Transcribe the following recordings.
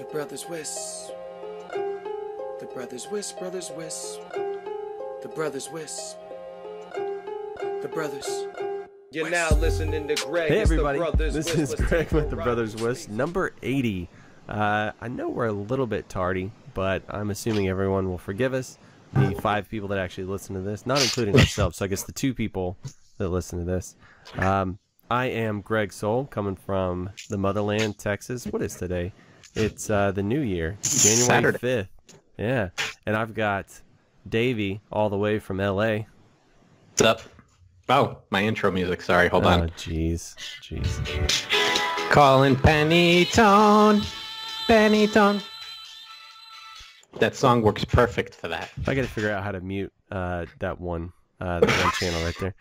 The Brothers Wisp. The Brothers Wisp, Brothers Wisp. The Brothers Wisp. The Brothers. You're now listening to Greg. Hey everybody, This is Greg with the Brothers Wisp, number 80. I know we're a little bit tardy, but I'm assuming everyone will forgive us. The 5 people that actually listen to this, not including ourselves, so I guess the 2 people that listen to this. I am Greg Soul, coming from the motherland, Texas. What is today? It's the new year, January Saturday. 5th. Yeah, and I've got Davey all the way from LA. What's up? Oh, my intro music. Sorry, hold on. Oh, jeez. Calling Pennytone. Pennytone. That song works perfect for that. I got to figure out how to mute that one channel right there.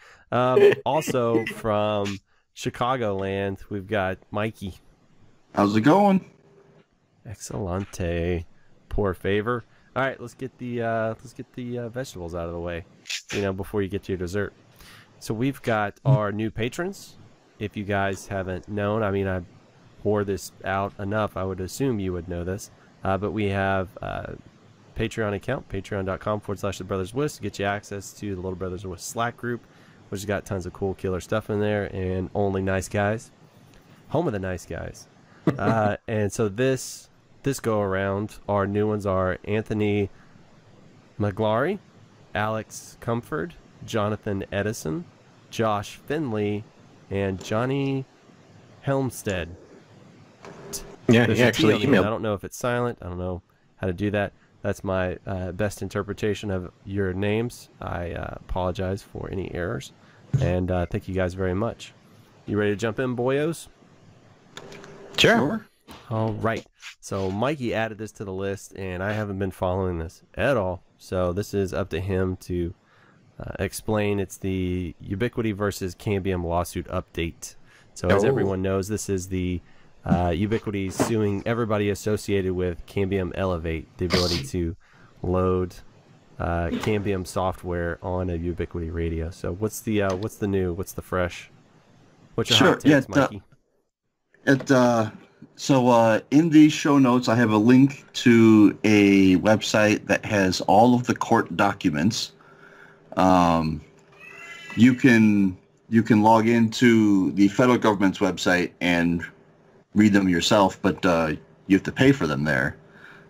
Also from Chicagoland, we've got Mikey. How's it going? Excellente. Poor favor. All right, let's get the vegetables out of the way, before you get to your dessert. So we've got our new patrons. If you guys haven't known, I mean, I pour this out enough, I would assume you would know this. But we have a Patreon account, patreon.com/TheBrothersWISP, to get you access to the Little Brothers Wisp Slack group, which has got tons of cool killer stuff in there, and only nice guys. Home of the nice guys. And so this go around, our new ones are Anthony Maglari, Alex Comfort, Jonathan Edison, Josh Finley, and Johnny Helmstead. Yeah, There's he a actually T on there. emailed. I don't know if it's silent. I don't know how to do that. That's my best interpretation of your names. I apologize for any errors. And thank you guys very much. You ready to jump in, boyos? Sure. All right. So Mikey added this to the list, and I haven't been following this at all. So this is up to him to explain. It's the Ubiquiti versus Cambium lawsuit update. So as everyone knows, this is the Ubiquiti suing everybody associated with Cambium Elevate, the ability to load Cambium software on a Ubiquiti radio. So what's the new? What's the fresh? What's your hot takes, Mikey? So in the show notes, I have a link to a website that has all of the court documents. You can log into the federal government's website and read them yourself, but you have to pay for them there.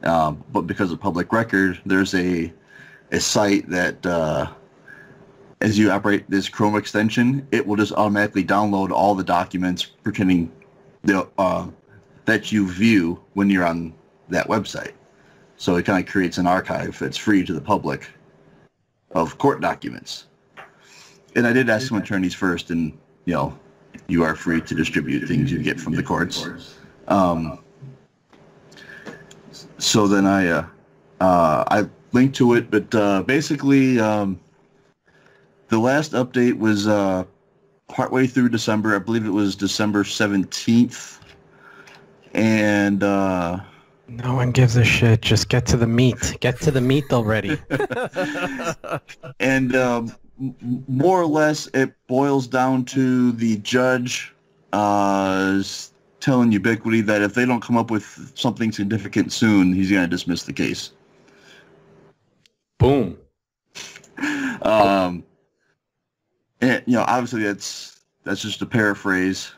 But because of public record, there's a site that as you operate this Chrome extension, it will just automatically download all the documents pertaining that you view when you're on that website. So it kind of creates an archive that's free to the public of court documents. And I did ask some attorneys first, and you are free to distribute things you get from the courts. So then I linked to it, but basically the last update was partway through December. I believe it was December 17th. And No one gives a shit. Just get to the meat. Get to the meat already. and more or less, it boils down to the judge telling Ubiquiti that if they don't come up with something significant soon, he's going to dismiss the case. Boom. And obviously that's just a paraphrase.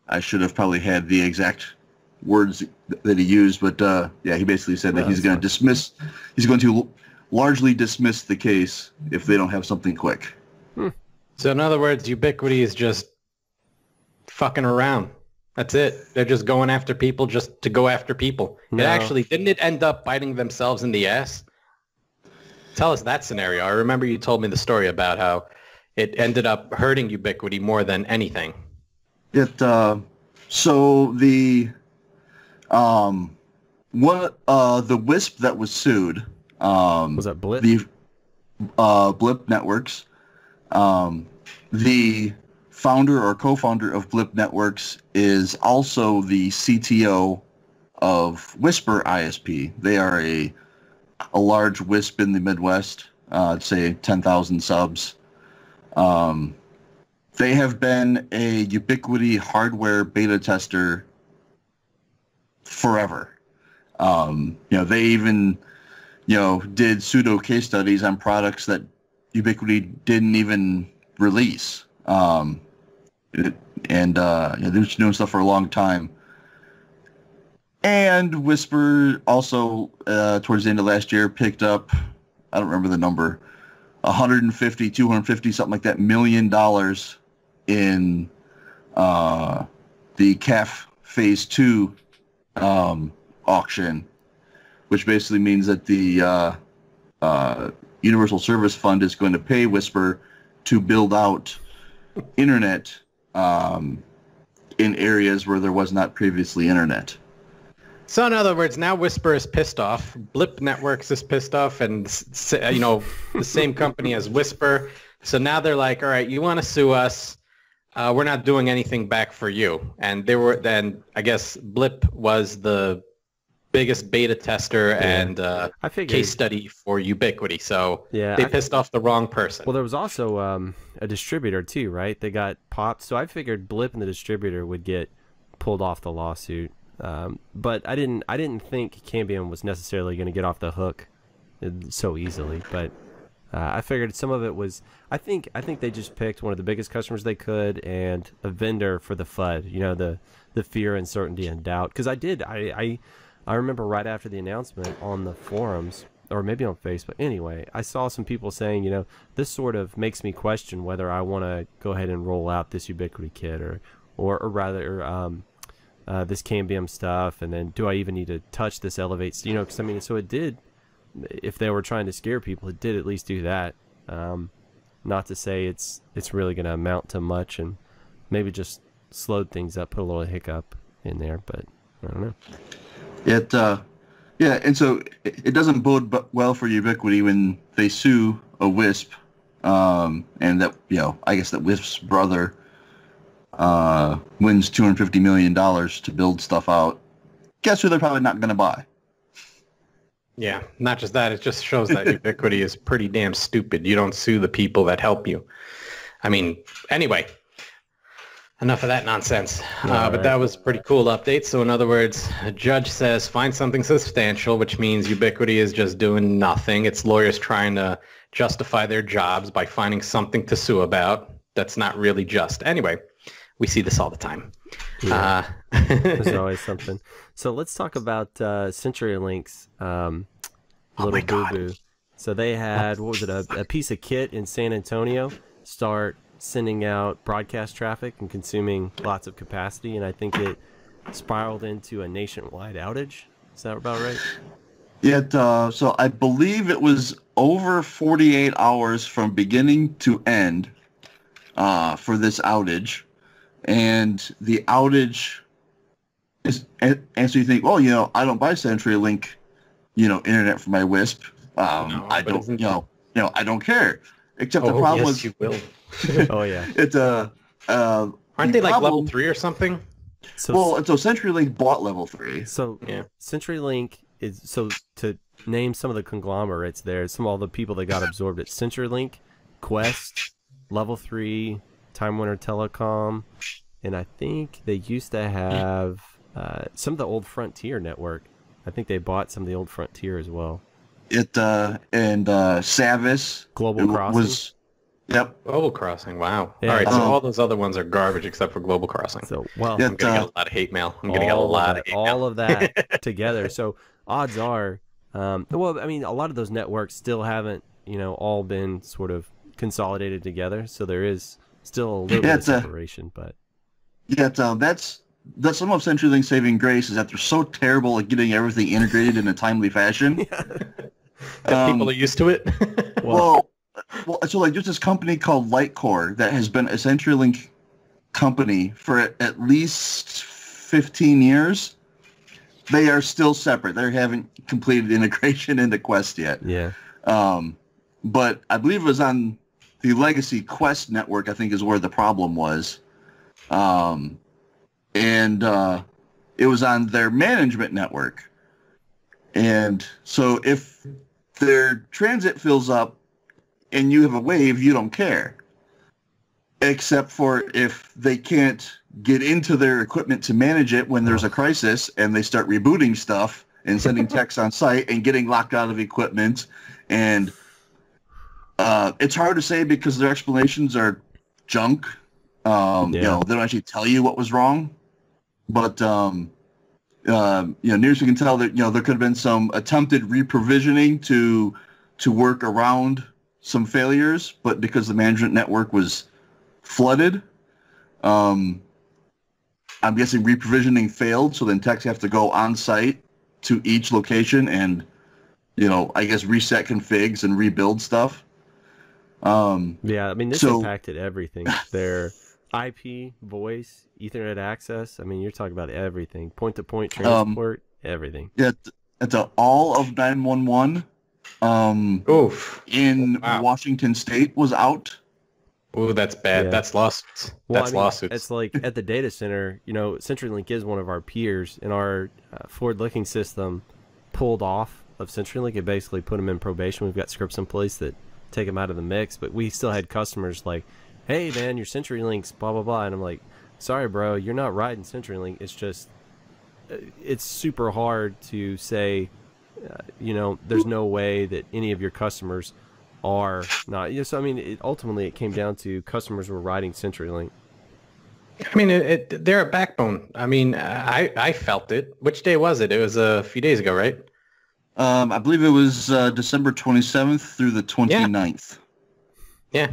I should have probably had the exact words that he used, but he basically said that he's going to largely dismiss the case if they don't have something quick. So in other words, Ubiquiti is just fucking around. That's it. They're just going after people just to go after people. No. Didn't it end up biting themselves in the ass? Tell us that scenario. I remember you told me the story about how it ended up hurting Ubiquiti more than anything. So the the WISP that was sued, Was that Blip? the Blip Networks, the founder or co-founder of Blip Networks is also the CTO of Whisper ISP. They are a large WISP in the Midwest, I'd say 10,000 subs. They have been a Ubiquiti hardware beta tester forever. They even, did pseudo case studies on products that Ubiquity didn't even release. They've been doing stuff for a long time. And Whisper also, towards the end of last year, picked up, I don't remember the number, 150, 250, something like that, $1 million in the CAF Phase 2 auction, which basically means that the Universal Service Fund is going to pay Whisper to build out internet in areas where there was not previously internet. So in other words, now Whisper is pissed off. Blip Networks is pissed off, and the same company as Whisper. So now they're like, all right, you want to sue us? We're not doing anything back for you. And I guess Blip was the biggest beta tester and case study for Ubiquity. So they pissed off the wrong person. Well, there was also a distributor too, right? They got popped. So I figured Blip and the distributor would get pulled off the lawsuit. But I didn't think Cambium was necessarily going to get off the hook so easily. But I figured some of it was. I think they just picked one of the biggest customers they could and a vendor for the FUD. The fear, uncertainty, and doubt. Because I remember right after the announcement on the forums, or maybe on Facebook. Anyway, I saw some people saying, this sort of makes me question whether I want to go ahead and roll out this Ubiquity kit or rather. This Cambium stuff, and then do I even need to touch this Elevate? Because so it did. If they were trying to scare people, it did at least do that. Not to say it's really going to amount to much, and maybe just slowed things up, put a little hiccup in there, but I don't know. And so it doesn't bode well for Ubiquity when they sue a WISP, and that I guess that WISP's brother wins $250 million to build stuff out. Guess who they're probably not going to buy? Yeah, not just that. It just shows that Ubiquity is pretty damn stupid. You don't sue the people that help you. I mean, anyway, enough of that nonsense. But that was a pretty cool update. So in other words, a judge says find something substantial, which means Ubiquity is just doing nothing. It's lawyers trying to justify their jobs by finding something to sue about that's not really just. Anyway. We see this all the time. Yeah. There's always something. So let's talk about Centurylink's little boo-boo. So they had, a piece of kit in San Antonio start sending out broadcast traffic and consuming lots of capacity, and I think it spiraled into a nationwide outage. Is that about right? So I believe it was over 48 hours from beginning to end for this outage. And the outage is, and so you think, well, I don't buy CenturyLink, internet for my WISP. I don't, I don't care. Except the problem was, you will. Oh yeah. It's aren't they like level 3 or something? So CenturyLink bought level 3. So CenturyLink is to name some of the conglomerates there. Some of all the people that got absorbed at CenturyLink, Quest, level 3. Time Warner Telecom, and I think they used to have some of the old Frontier network. I think they bought some of the old Frontier as well. And Savis Global Crossing. Global Crossing. Wow. Yeah. All right. So all those other ones are garbage except for Global Crossing. So I'm gonna get a lot of hate mail. All of that together. So odds are, a lot of those networks still haven't, all been sort of consolidated together. So there is still a little bit of separation, but that's some of CenturyLink's saving grace is that they're so terrible at getting everything integrated in a timely fashion. People are used to it. well, so like there's this company called Lightcore that has been a CenturyLink company for at least 15 years. They are still separate. They haven't completed integration into Quest yet. Yeah. But I believe it was on the legacy Quest network, I think, is where the problem was. And it was on their management network. And so if their transit fills up and you have a wave, you don't care. except for if they can't get into their equipment to manage it when there's a crisis and they start rebooting stuff and sending techs on site and getting locked out of equipment. And it's hard to say because their explanations are junk. You know, they don't actually tell you what was wrong. But, you know, near as we can tell, that, you know, there could have been some attempted reprovisioning to work around some failures, but because the management network was flooded, I'm guessing reprovisioning failed, so then techs have to go on site to each location and, you know, I guess reset configs and rebuild stuff. Yeah, I mean, this impacted everything. Their IP, voice, Ethernet access. I mean, you're talking about everything. Point-to-point transport, everything. Yeah, it's all of 911 in Washington State was out. Oh, that's bad. Yeah. That's lawsuits. Well, that's lawsuits. It's like at the data center, you know, Centurylink is one of our peers, and our forward-looking system pulled off of Centurylink. It basically put them in probation. We've got scripts in place that take them out of the mix, but we still had customers like, hey, man, your Centurylink's blah, blah, blah. And I'm like, sorry, bro, you're not riding Centurylink. It's just, it's super hard to say, you know, there's no way that any of your customers are not. You know, so, I mean, ultimately it came down to customers were riding Centurylink. I mean, they're a backbone. I mean, I felt it. Which day was it? It was a few days ago, right? I believe it was December 27th through the 29th. Yeah.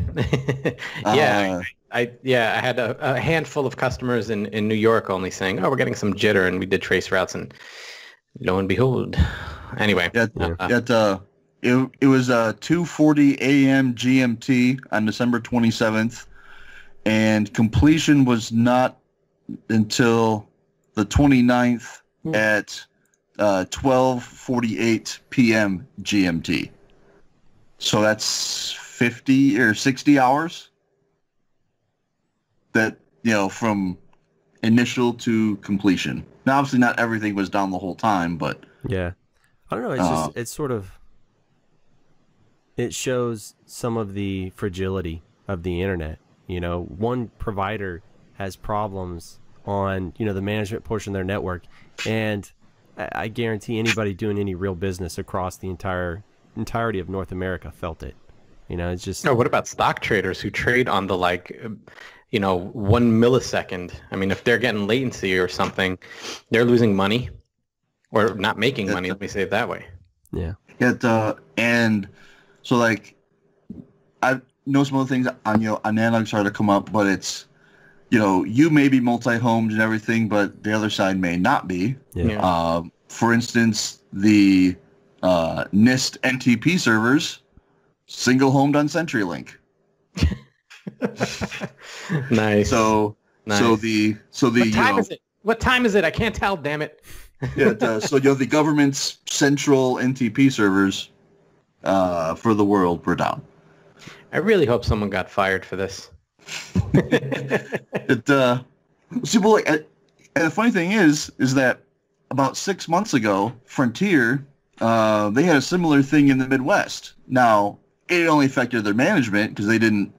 Yeah. I had a handful of customers in New York only saying, oh, we're getting some jitter, and we did trace routes, and lo and behold. Anyway. It was 2:40 a.m. GMT on December 27th, and completion was not until the 29th at 12:48 p.m. GMT. So that's 50 or 60 hours that, you know, from initial to completion. Now, obviously not everything was down the whole time, but yeah, I don't know. It's just, it's sort of, it shows some of the fragility of the internet. You know, one provider has problems on, you know, the management portion of their network, and I guarantee anybody doing any real business across the entirety of North America felt it. You know, it's just. No, what about stock traders who trade on the, like, you know, 1 millisecond? I mean, if they're getting latency or something, they're losing money or not making money. Let me say it that way. Yeah. And so, like, I know some other things on, you know, on analog started to come up, but it's, you know, you may be multi-homed and everything, but the other side may not be. Yeah. For instance, the NIST NTP servers single-homed on CenturyLink. Nice. So the what time is it? What time is it? I can't tell. Damn it. Yeah. So, you know, the government's central NTP servers for the world were down. I really hope someone got fired for this. See, well, like, and the funny thing is that about 6 months ago, Frontier, they had a similar thing in the Midwest. Now, it only affected their management because they didn't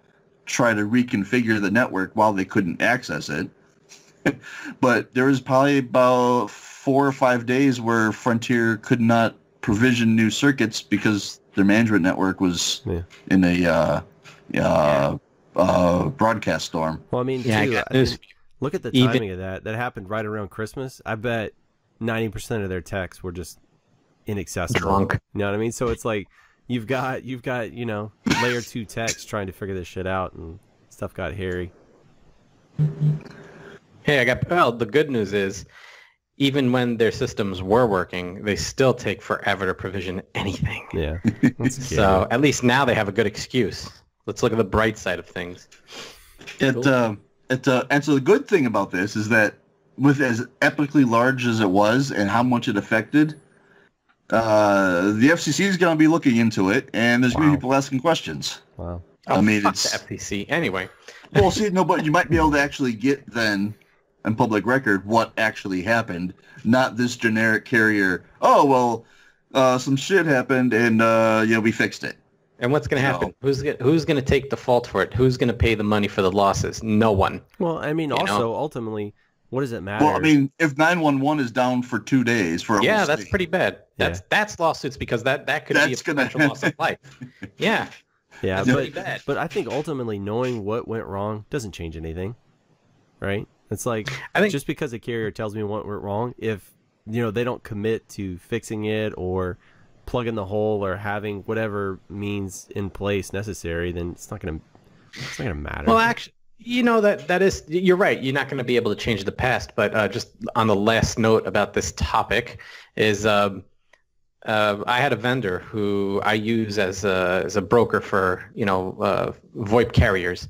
try to reconfigure the network while they couldn't access it. But there was probably about 4 or 5 days where Frontier could not provision new circuits because their management network was in a broadcast storm. Well, I mean, look at the timing of that. That happened right around Christmas. I bet 90% of their techs were just inaccessible. Drunk. You know what I mean? So it's like you've got you know, layer 2 techs trying to figure this shit out, and stuff got hairy. Hey, the good news is, even when their systems were working, they still take forever to provision anything. Yeah. So at least now they have a good excuse. Let's look at the bright side of things. And so the good thing about this is that with as epically large as it was and how much it affected, the FCC is going to be looking into it, and there's going to be people asking questions. Wow. I mean, it's the FCC anyway. Well, see, no, but you might be able to actually get then on public record what actually happened, not this generic carrier. Oh well, some shit happened, and we fixed it. And what's going to happen? Who's going to take the fault for it? Who's going to pay the money for the losses? No one. Well, I mean, also, ultimately, what does it matter? Well, I mean, if 911 is down for 2 days for yeah, that's pretty bad. That's lawsuits because that could be a potential loss of life. Yeah. Yeah, that's pretty bad. But I think ultimately knowing what went wrong doesn't change anything, right? It's like just because a carrier tells me what went wrong, if they don't commit to fixing it or plugging the hole or having whatever means in place necessary, then it's not gonna matter. Well, actually, that is, you're right. You're not going to be able to change the past. But just on the last note about this topic is I had a vendor who I use as a broker for VoIP carriers,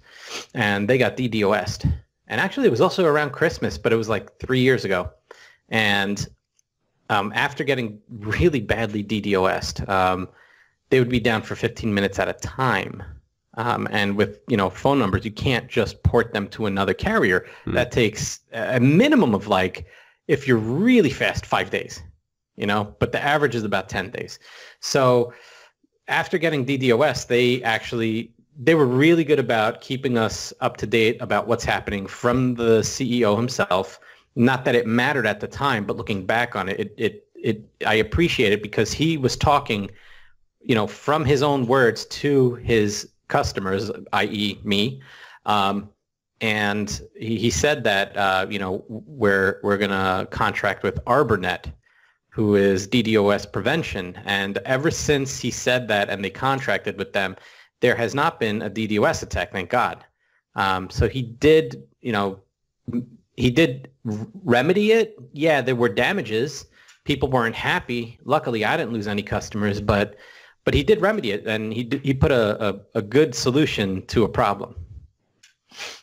and they got DDoS'd. And actually, it was also around Christmas, but it was like 3 years ago. And after getting really badly DDoS'd, they would be down for 15 minutes at a time. And with phone numbers, you can't just port them to another carrier. That takes a minimum of, like, if you're really fast, 5 days. But the average is about 10 days. So after getting DDoS, they were really good about keeping us up to date about what's happening from the CEO himself. Not that it mattered at the time, but looking back on it, I appreciate it because he was talking, from his own words to his customers, i.e. me. And he said that, we're going to contract with ArborNet, who is DDoS prevention. And ever since he said that and they contracted with them, there has not been a DDoS attack, thank God. So he did remedy it. Yeah, there were damages. People weren't happy. Luckily, I didn't lose any customers, but he did remedy it, and he put a good solution to a problem.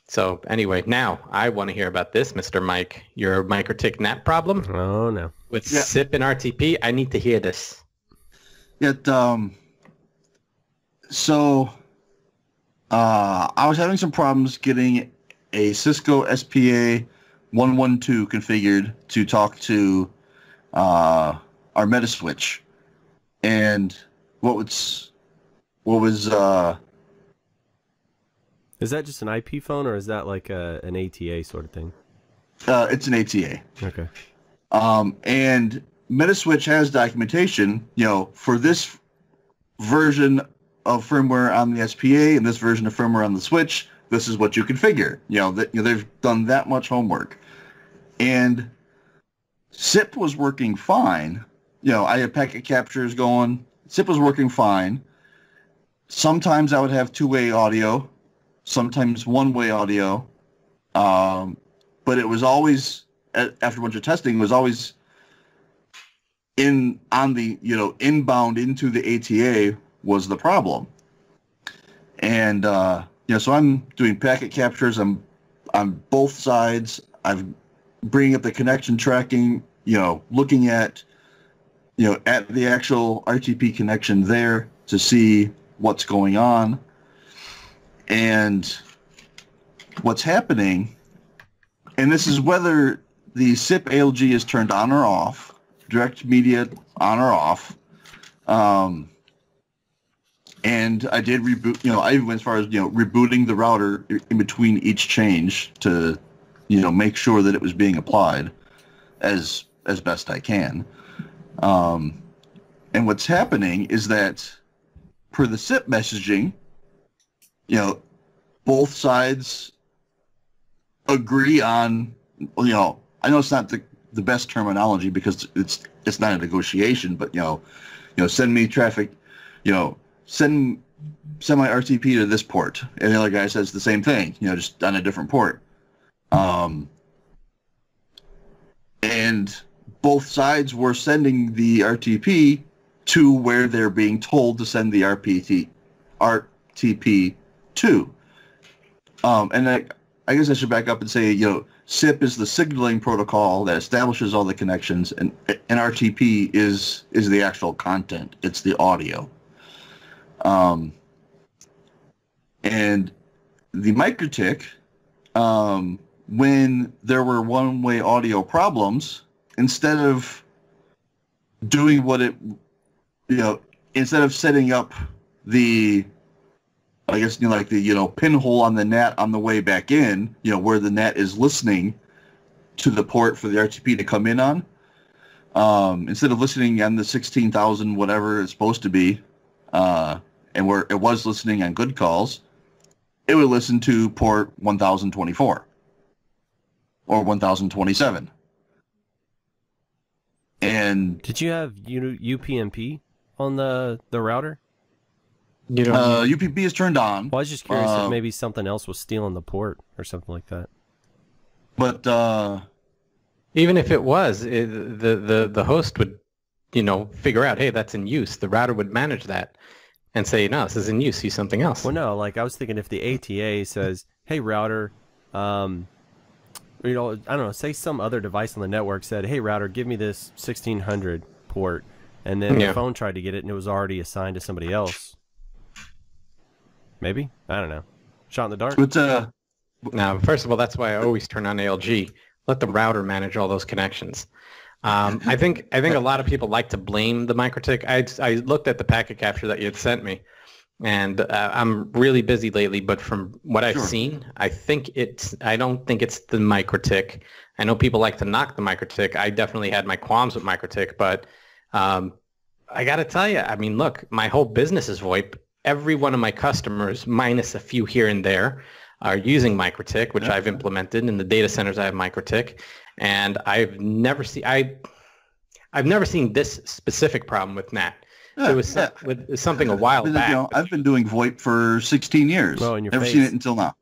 So anyway, now I want to hear about this, Mr. Mike, your Mikrotik NAT problem. Oh, no. With SIP and RTP. I need to hear this. So I was having some problems getting a Cisco SPA 112 configured to talk to our Metaswitch. And what was is that just an IP phone, or is that like an ATA sort of thing? It's an ATA. Okay. And Metaswitch has documentation, for this version of firmware on the SPA and this version of firmware on the switch, this is what you configure. They've done that much homework. And SIP was working fine. I had packet captures going. SIP was working fine. Sometimes I would have two-way audio, sometimes one-way audio. But it was always, after a bunch of testing, it was always inbound into the ATA was the problem. And so I'm doing packet captures. I'm on both sides. I'm bringing up the connection tracking, looking at at the actual RTP connection there to see what's going on. And what's happening, and this is whether the SIP ALG is turned on or off, direct media on or off. And I did reboot, I went as far as, rebooting the router in between each change to, make sure that it was being applied as best I can. And what's happening is that per the SIP messaging, both sides agree on, I know it's not the best terminology because it's not a negotiation, but, send me traffic, send my RTP to this port. And the other guy says the same thing, just on a different port. And both sides were sending the RTP to where they're being told to send the RTP to. And I guess I should back up and say, SIP is the signaling protocol that establishes all the connections, and RTP is the actual content. It's the audio. And the Mikrotik, when there were one-way audio problems, instead of doing what it, instead of setting up the, I guess, like the, pinhole on the NAT on the way back in, where the NAT is listening to the port for the RTP to come in on. Instead of listening on the 16,000 whatever it's supposed to be, and where it was listening on good calls, it would listen to port 1024 or 1027. And did you have UPnP on the router? UPnP is turned on. Well, I was just curious if maybe something else was stealing the port or something like that. But even if it was, the host would, figure out, hey, that's in use. The router would manage that and say, no, this is in use. Use something else. Well, no, like I was thinking if the ATA says, hey, router, I don't know, say some other device on the network said, hey, router, give me this 1600 port, and then the phone tried to get it and it was already assigned to somebody else. Maybe? I don't know. Shot in the dark? But, now, first of all, that's why I always turn on ALG. Let the router manage all those connections. I think a lot of people like to blame the Mikrotik. I looked at the packet capture that you had sent me, and I'm really busy lately. But from what I've seen, I don't think it's the Mikrotik. I know people like to knock the Mikrotik. I definitely had my qualms with Mikrotik, but I got to tell you, I mean, look, my whole business is VoIP. Every one of my customers, minus a few here and there, are using Mikrotik, which I've implemented in the data centers. I have Mikrotik, and I've never seen this specific problem with NAT. It was with something a while back. I've been doing VoIP for 16 years. Well, in your Never face. seen it until now.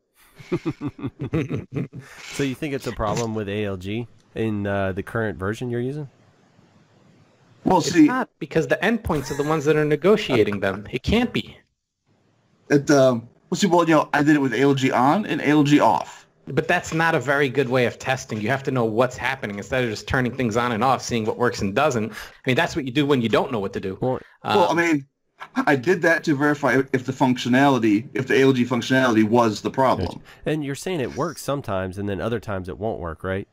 So you think it's a problem with ALG in the current version you're using? Well, It's see, not, because the endpoints are the ones that are negotiating them. It can't be. I did it with ALG on and ALG off. But that's not a very good way of testing. You have to know what's happening instead of just turning things on and off, seeing what works and doesn't. I mean, that's what you do when you don't know what to do. Well, I mean, I did that to verify if the ALG functionality was the problem. and you're saying it works sometimes, and then other times it won't work, right?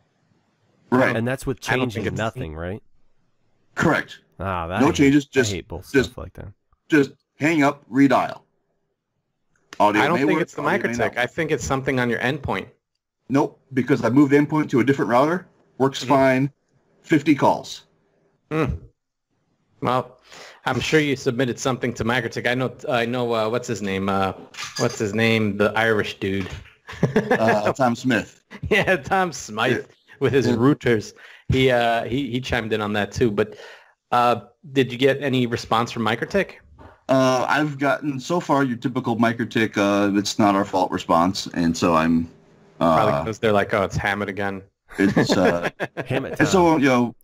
Right. And that's with I don't think changing it's- nothing, right? Correct. No changes, I hate both stuff like that. Just hang up, redial. Audio I don't may think work, it's the audio may not. Mikrotik. I think it's something on your endpoint. Nope, because I moved the endpoint to a different router. Works fine. 50 calls. Well, I'm sure you submitted something to Mikrotik. I know. What's his name? The Irish dude. Tom Smith. Yeah, Tom Smythe with his routers. He chimed in on that too. But did you get any response from Mikrotik? I've gotten so far your typical Mikrotik. It's not our fault response, and so I'm Probably because they're like, oh, it's Hammett again. it's Hammett. and so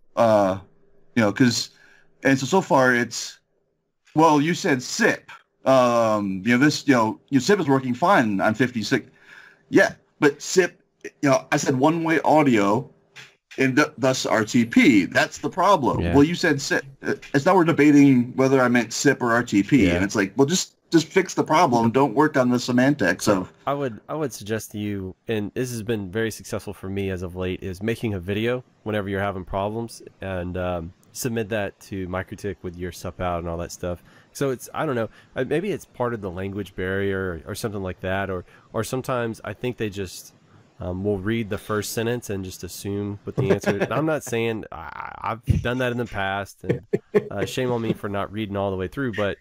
because so far it's you said SIP. Your SIP is working fine on 56. Yeah, but SIP. I said one-way audio. And thus RTP. That's the problem. Yeah. Well, you said SIP. It's now we're debating whether I meant SIP or RTP, and it's like, well, just fix the problem. Don't work on the semantics of. I would suggest to you, and this has been very successful for me as of late, is making a video whenever you're having problems and submit that to Mikrotik with your SUP out and all that stuff. So it's, I don't know, maybe it's part of the language barrier or something like that, or sometimes I think they just. We'll read the first sentence and just assume what the answer is. I'm not saying I've done that in the past, and shame on me for not reading all the way through, but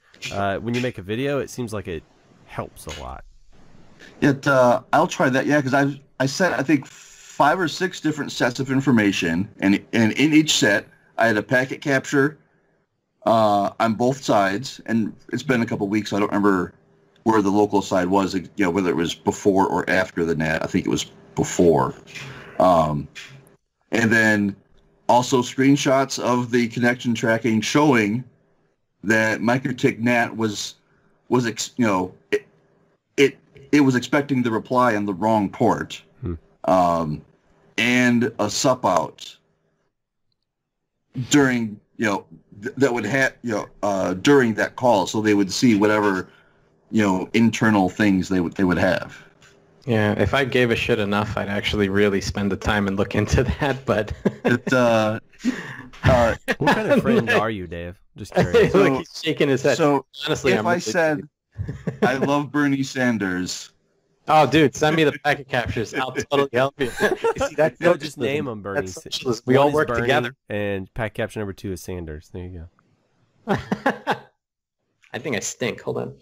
when you make a video, it seems like it helps a lot. I'll try that, because I set, I think, 5 or 6 different sets of information, and in each set, I had a packet capture on both sides, and it's been a couple weeks, so I don't remember where the local side was, whether it was before or after the NAT. I think it was before. And then also screenshots of the connection tracking showing that Mikrotik NAT was expecting the reply on the wrong port. And a SUP out during, that would have, during that call, so they would see whatever, internal things they would have. Yeah, if I gave a shit enough, I'd actually really spend the time and look into that, but... What kind of friend are you, Dave? Just curious. Look, he's shaking his head. So honestly, if I said I love Bernie Sanders. Oh, dude, send me the packet captures. I'll totally help you. See, that's No, just name them, Bernie. That's socialism. We all One is work Bernie, together. And pack capture number 2 is Sanders. There you I think I stink. Hold on.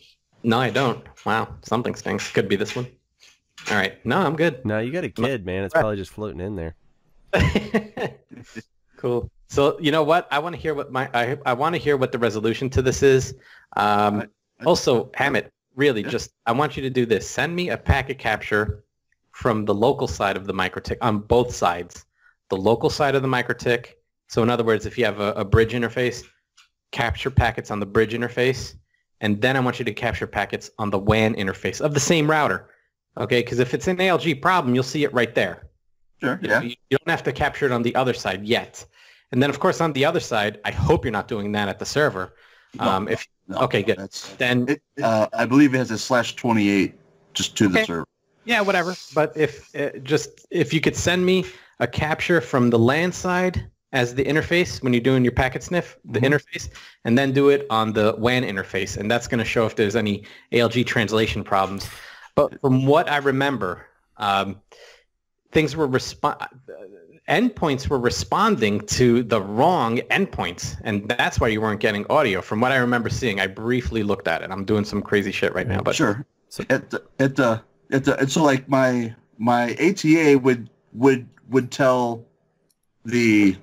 No, I don't. Wow, something stinks. Could be this one. All right. No, I'm good. go. No, you got a kid, man. It's probably just floating in there. Cool. So you know what? I want to hear what I want to hear what the resolution to this is. Also, Hammett, really, just I want you to do this. Send me a packet capture from the local side of the Mikrotik on both sides. The local side of the Mikrotik. So in other words, if you have a bridge interface, capture packets on the bridge interface, and then I want you to capture packets on the WAN interface of the same router. Okay, because if it's an ALG problem, you'll see it right there. Sure, yeah. You don't have to capture it on the other side yet. And then, of course, on the other side, I hope you're not doing that at the server. No, okay, good. Then I believe it has a /28 just to the server. Yeah, whatever. But if you could send me a capture from the LAN side as the interface when you're doing your packet sniff, the interface, and then do it on the WAN interface, and that's going to show if there's any ALG translation problems. But from what I remember, things were endpoints were responding to the wrong endpoints, and that's why you weren't getting audio. From what I remember seeing, I briefly looked at it. I'm doing some crazy shit right now, but sure. So so like my ATA would tell the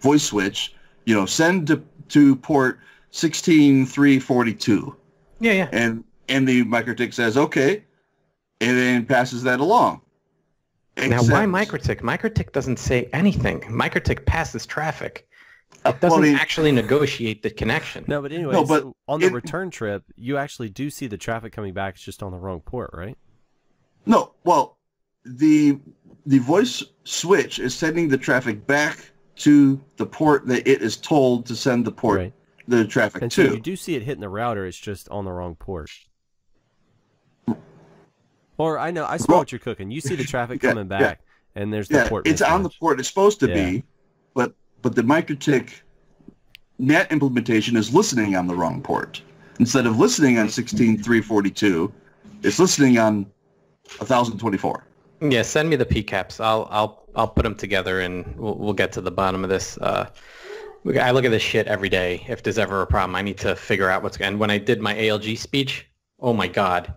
voice switch, send to port 16342. Yeah. And the Mikrotik says okay, and then passes that along. Now, why Mikrotik? Mikrotik doesn't say anything. Mikrotik passes traffic. It doesn't actually negotiate the connection. No, but anyway, so on the return trip, you actually do see the traffic coming back. It's just on the wrong port, right? No, well, the voice switch is sending the traffic back to the port that it is told to send the traffic and to. So you do see it hitting the router. It's just on the wrong port. Or I saw what you're cooking. You see the traffic coming back, and there's the port. It's on the port it's supposed to be, but the Mikrotik NAT implementation is listening on the wrong port. Instead of listening on 16342, it's listening on 1024. Yeah, send me the PCAPs. I'll put them together, and we'll get to the bottom of this. I look at this shit every day. If there's ever a problem, I need to figure out what's going on. And when I did my ALG speech, oh my God.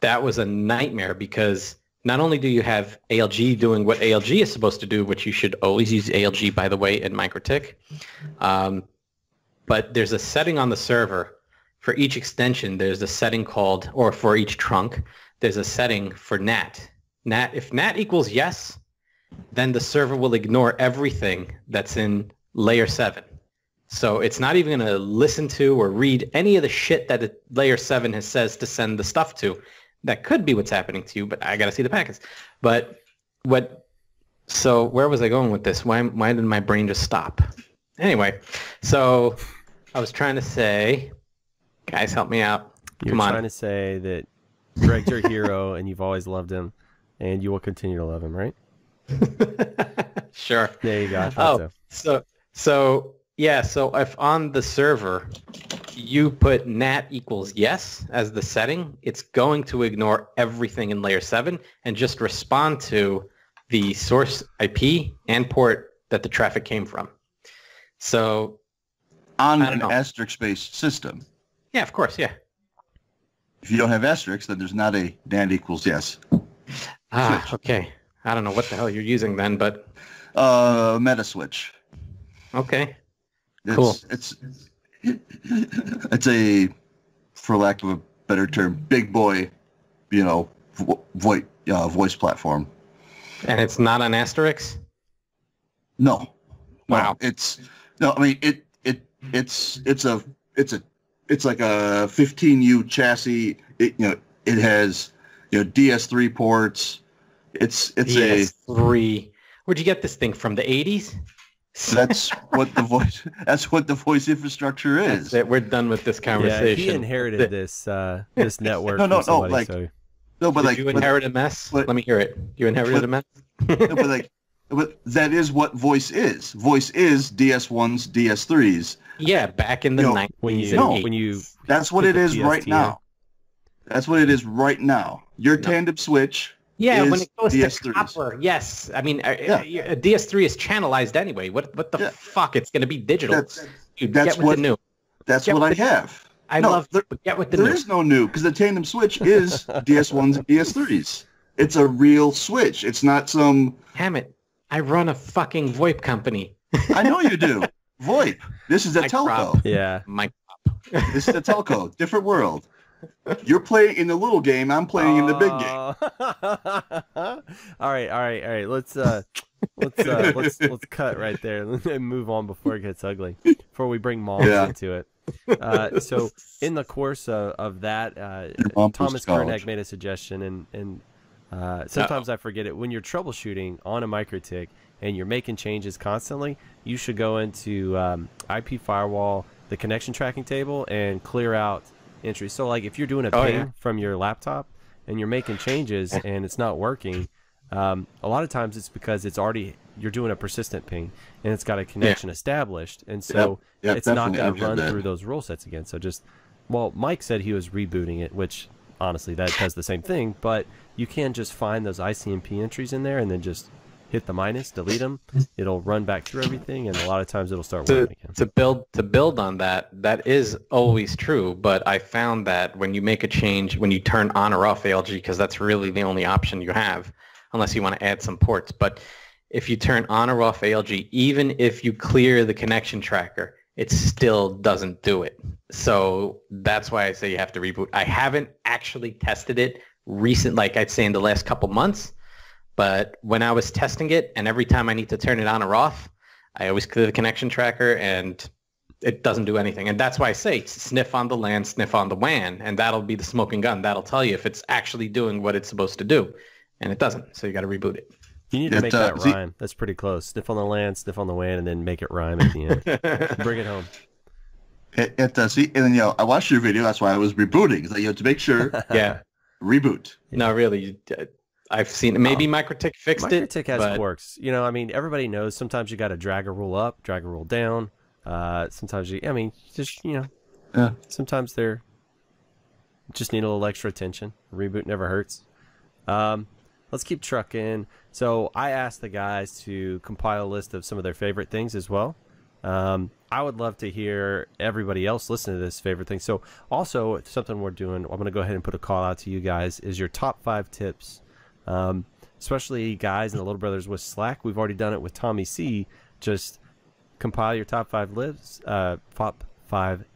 That was a nightmare because not only do you have ALG doing what ALG is supposed to do, which you should always use ALG, by the way, in Mikrotik, but there's a setting on the server for each extension. There's a setting called, or for each trunk, there's a setting for NAT. If NAT equals yes, then the server will ignore everything that's in layer 7. So it's not even going to listen to or read any of the shit that layer 7 says to send the stuff to. That could be what's happening to you, but I got to see the packets. So where was I going with this? Why did my brain just stop? Anyway, so I was trying to say, guys, help me out. You're trying to say that Greg's your hero and you've always loved him and you will continue to love him, right? Sure. There you go. So if on the server you put NAT equals yes as the setting, it's going to ignore everything in layer 7 and just respond to the source IP and port that the traffic came from. So on an asterisk-based system. Yeah, of course, yeah. If you don't have asterisks, then there's not a NAT equals yes. Okay. I don't know what the hell you're using then, but meta switch. Okay. Cool. It's a, for lack of a better term, big boy, voice platform. And it's not an asterisk? No. Wow. It's like a 15U chassis. It has DS3 ports. It's DS3. Where'd you get this thing from? The 80s? That's what the voice infrastructure is. We're done with this conversation. Yeah, he inherited this network. No, somebody, Did you inherit a mess? Let me hear it. You inherited a mess? but But that is what voice is. Voice is DS1s, DS3s. Yeah, back in the 90s when you that's what it is right now. That's what it is right now. Your tandem switch. Yeah, is when it goes DS3s. to copper, yes. I mean, a DS3 is channelized anyway. What the fuck? It's going to be digital. Dude, that's get with the new. That's what I have. Get with the There new. is no new, because the tandem switch is DS1s and DS3s. It's a real switch. It's not some... Hammett, I run a fucking VoIP company. I know you do. VoIP. This is a telco. Yeah. This is a telco. Different world. You're playing in the little game. I'm playing in the big game. All right. Let's cut right there and move on before it gets ugly. Before we bring moms into it. So in the course of that, Thomas Kerneck made a suggestion, and sometimes I forget it. When you're troubleshooting on a Mikrotik and you're making changes constantly, you should go into IP firewall, the connection tracking table, and clear out entries. So like if you're doing a ping from your laptop and you're making changes and it's not working, a lot of times it's because you're doing a persistent ping and it's got a connection established, and so it's not going to run through those rule sets again. So Mike said he was rebooting it, which honestly that does the same thing, but you can just find those ICMP entries in there and then just hit the minus, delete them. It'll run back through everything, and a lot of times it'll start working again. To build on that, that is always true, but I found that when you make a change, when you turn on or off ALG, because that's really the only option you have, unless you want to add some ports, but if you turn on or off ALG, even if you clear the connection tracker, it still doesn't do it. So that's why I say you have to reboot. I haven't actually tested it like I'd say in the last couple months, but when I was testing it, and every time I need to turn it on or off, I always clear the connection tracker and it doesn't do anything. And that's why I say sniff on the LAN, sniff on the WAN, and that'll be the smoking gun. That'll tell you if it's actually doing what it's supposed to do. And it doesn't, so you got to reboot it. You need to make that rhyme. That's pretty close. Sniff on the LAN, sniff on the WAN, and then make it rhyme at the end. Bring it home. See, and then I watched your video. That's why I was rebooting. So to make sure. Reboot. No, really. I've seen maybe Mikrotik fixed it. Mikrotik has quirks. I mean, everybody knows sometimes you got to drag a rule up, drag a rule down. Sometimes sometimes they're just need a little extra attention. Reboot never hurts. Let's keep trucking. So I asked the guys to compile a list of some of their favorite things as well. I would love to hear everybody else listen to this favorite thing. So also something we're doing, I'm going to go ahead and put a call out to you guys, is your top 5 tips. Especially guys in the Little Brothers with Slack. We've already done it with Tommy C. Just compile your top 5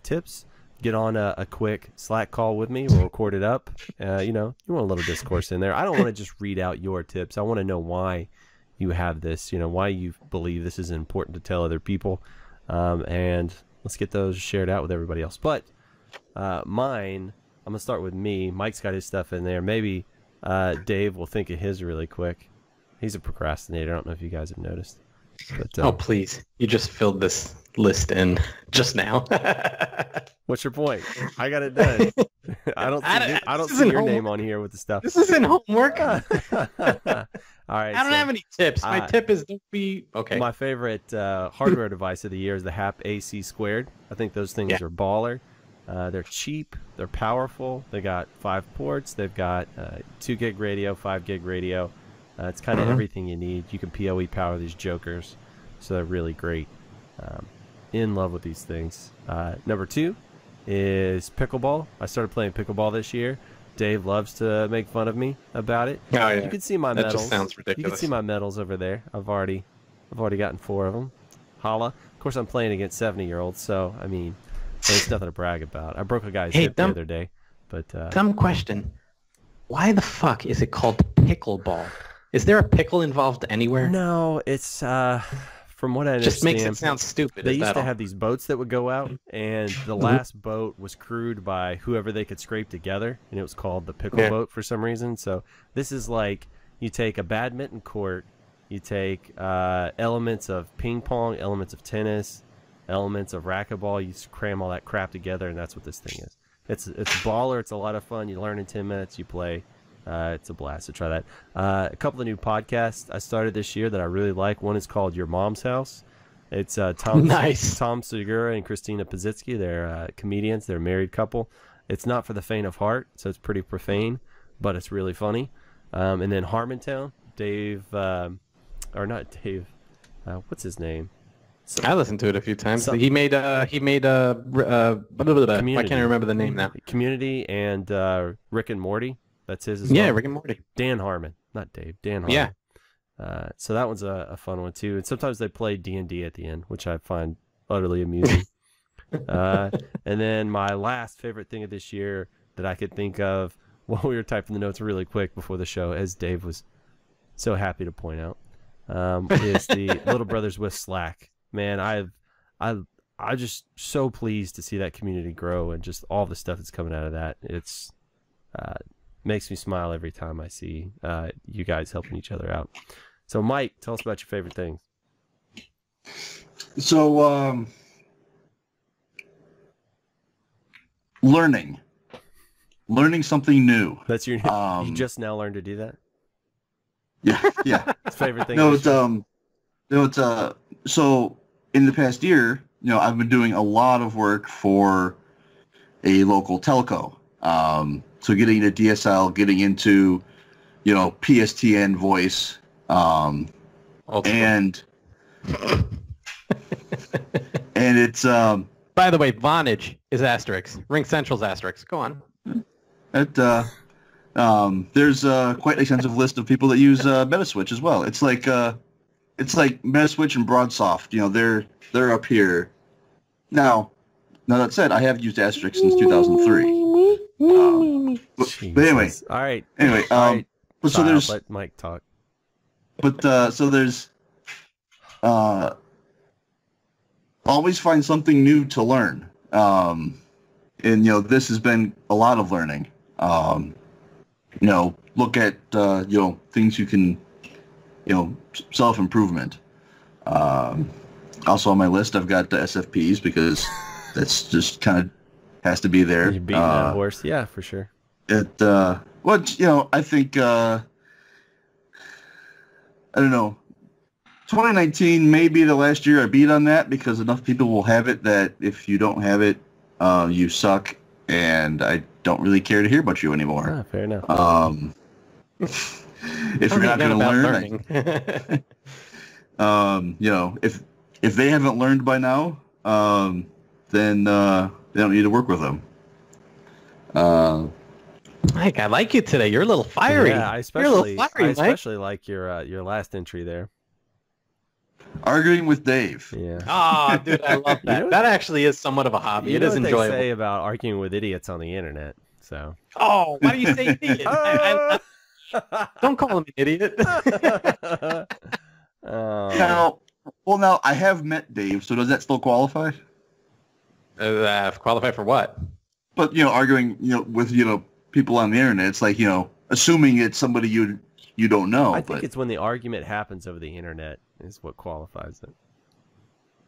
tips. Get on a quick Slack call with me. We'll record it up. You want a little discourse in there. I don't want to just read out your tips. I want to know why you have this, why you believe this is important to tell other people. And let's get those shared out with everybody else. But mine, I'm going to start with me. Mike's got his stuff in there. Maybe Dave will think of his really quick. He's a procrastinator. I don't know if you guys have noticed. But, oh, please. You just filled this list in just now. What's your point? I got it done. I don't see your name on here with the stuff. This isn't homework. All right. I don't have any tips. My tip is don't be... Okay. My favorite hardware device of the year is the HAP AC Squared. I think those things are baller. They're cheap. They're powerful. They got 5 ports. They've got 2 gig radio, 5 gig radio. It's kind of everything you need. You can PoE power these jokers, so they're really great. In love with these things. Number 2 is pickleball. I started playing pickleball this year. Dave loves to make fun of me about it. Oh, yeah. You can see my medals. That just sounds ridiculous. You can see my medals over there. I've already gotten 4 of them. Holla. Of course, I'm playing against 70-year-olds, so I mean, there's nothing to brag about. I broke a guy's hip the other day, but dumb question. Why the fuck is it called pickleball? Is there a pickle involved anywhere? No, it's from what I understand. Just makes it sound stupid. They used to have these boats that would go out, and the last boat was crewed by whoever they could scrape together, and it was called the pickle boat for some reason. So this is like you take a badminton court, you take elements of ping pong, elements of tennis, elements of racquetball. You cram all that crap together, and that's what this thing is. It's baller. It's a lot of fun. You learn in 10 minutes. You play It's a blast to try that. A couple of new podcasts I started this year that I really like. One is called Your Mom's House. It's Tom Segura and Christina Pazitsky. They're comedians. They're a married couple. It's not for the faint of heart, so it's pretty profane, but it's really funny. And then Harmontown, Dave, or not Dave, what's his name? I listened to it a few times. He made I can't remember the name now. Community and Rick and Morty. That's his as well. Yeah, Rick and Morty. Dan Harmon, not Dave. Dan Harmon. Yeah. So that one's a fun one too. And sometimes they play D&D at the end, which I find utterly amusing. And then my last favorite thing of this year that I could think of while we were typing the notes really quick before the show, as Dave was so happy to point out, is the Little Brothers with Slack. Man, I'm just so pleased to see that community grow and just all the stuff that's coming out of that. It's makes me smile every time I see you guys helping each other out. So, Mike, tell us about your favorite things. So, learning something new. That's your you just now learned to do that? Yeah. His favorite thing. So in the past year, I've been doing a lot of work for a local telco. So getting into DSL, getting into, PSTN voice, and it's by the way, Vonage is asterisk. Ring Central's asterisk. Go on. There's quite an extensive list of people that use Metaswitch as well. It's like Metaswitch and BroadSoft. They're up here. Now that said, I have used asterisk since 2003. But anyway, all right. Anyway, but so there's let Mike talk. But so there's always find something new to learn. And this has been a lot of learning. Look at things you can, self-improvement. Also on my list, I've got the SFPs because that's just kind of has to be there. You're beating that horse, yeah, for sure. I think I don't know. 2019 may be the last year I beat on that because enough people will have it that if you don't have it, you suck, and I don't really care to hear about you anymore. Fair enough. If you're not going to learn, if they haven't learned by now, then they don't need to work with them. Mike, I like you today. You're a little fiery. Yeah, I especially like your last entry there. Arguing with Dave. Yeah. Oh, dude, I love that. That actually is somewhat of a hobby. It is enjoyable. They say about arguing with idiots on the internet. So. Oh, why do you say idiot? Don't call him an idiot. Now I have met Dave, so does that still qualify? Qualify for what? But arguing with people on the internet, it's like assuming it's somebody you don't know. I think it's when the argument happens over the internet is what qualifies it.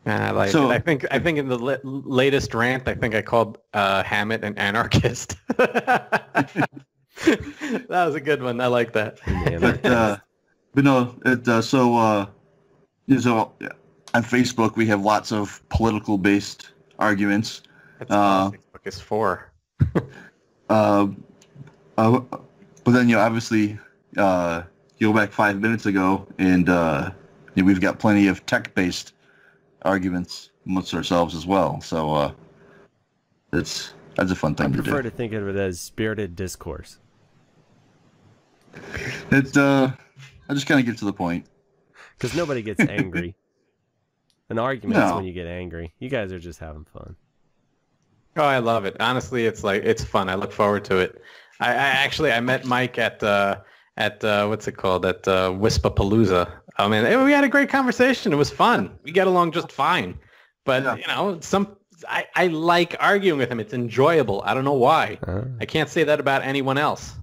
I think in the latest rant, I think I called Hammett an anarchist. That was a good one. I like that. But no, so on Facebook we have lots of political based arguments. That's what Facebook is for. But then obviously you go back 5 minutes ago and we've got plenty of tech based arguments amongst ourselves as well. So that's a fun thing to do. I prefer to think of it as spirited discourse. It's I just kind of get to the point. Because nobody gets angry. An argument is when you get angry. You guys are just having fun. Oh, I love it. Honestly, it's fun. I look forward to it. I met Mike at what's it called? At WISPapalooza. I mean, we had a great conversation. It was fun. We get along just fine. But I like arguing with him. It's enjoyable. I don't know why. I can't say that about anyone else.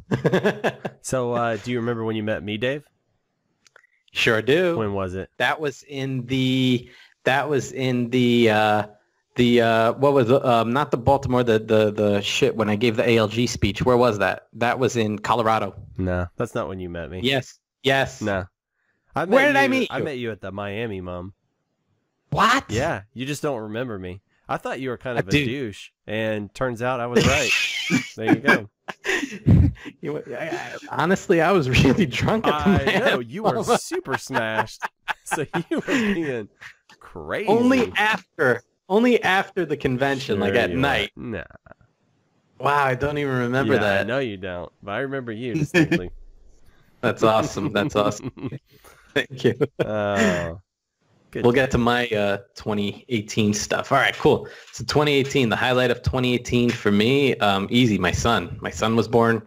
So, do you remember when you met me, Dave? Sure do. When was it? That was in the what was not the Baltimore, the shit when I gave the ALG speech. Where was that? That was in Colorado. No, that's not when you met me. Yes. No. Where did I meet you? I met you at the Miami, Mom. What? Yeah, you just don't remember me. I thought you were kind of a douche, and turns out I was right. There you go. Honestly, I was really drunk at the I know, you were super smashed. So you were being crazy. Only after the convention, like at night. Nah. Wow, I don't even remember that. I know you don't, but I remember you distinctly. That's awesome. That's awesome. Thank you. Good. We'll get to my 2018 stuff. All right, cool. So 2018, the highlight of 2018 for me, easy, my son. My son was born